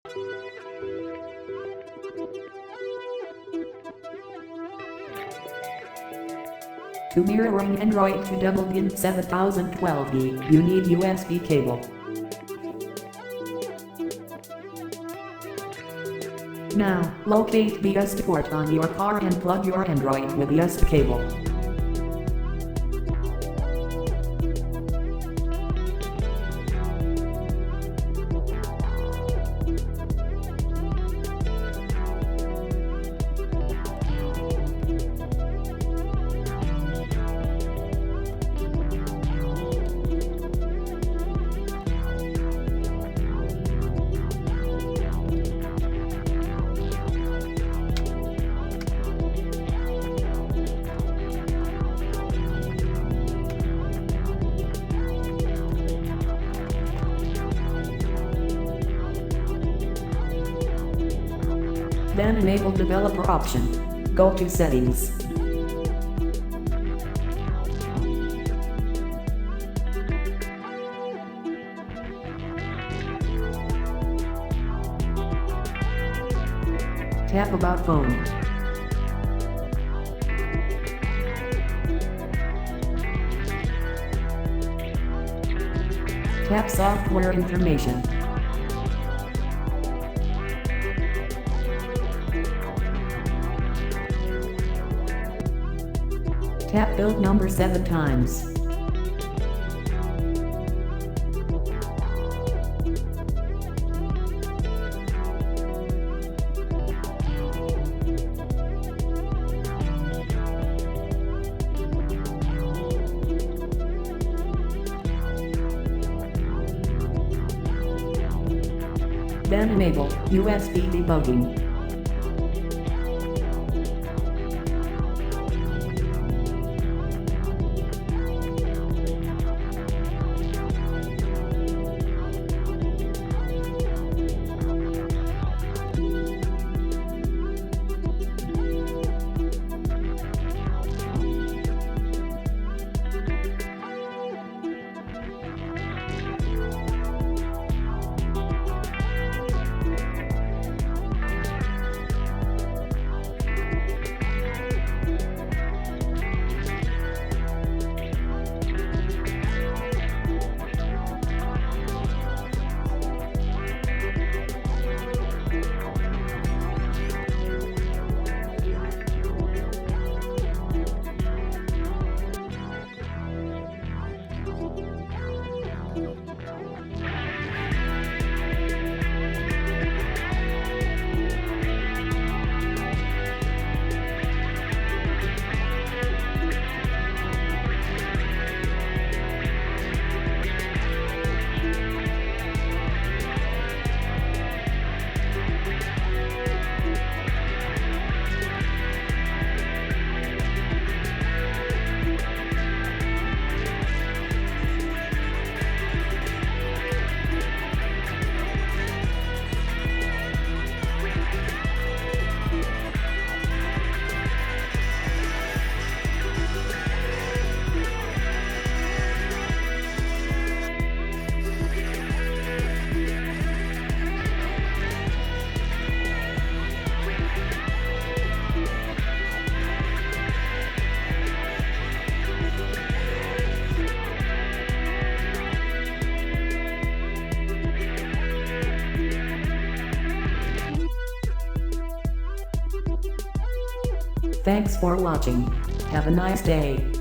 To mirroring Android to WIN 7012E, you need USB cable. Now, locate the USB port on your car and plug your Android with the USB cable. Then enable developer option. Go to settings. Tap about phone. Tap software information. Tap build number 7 times. Then enable USB debugging. Thanks for watching. Have a nice day.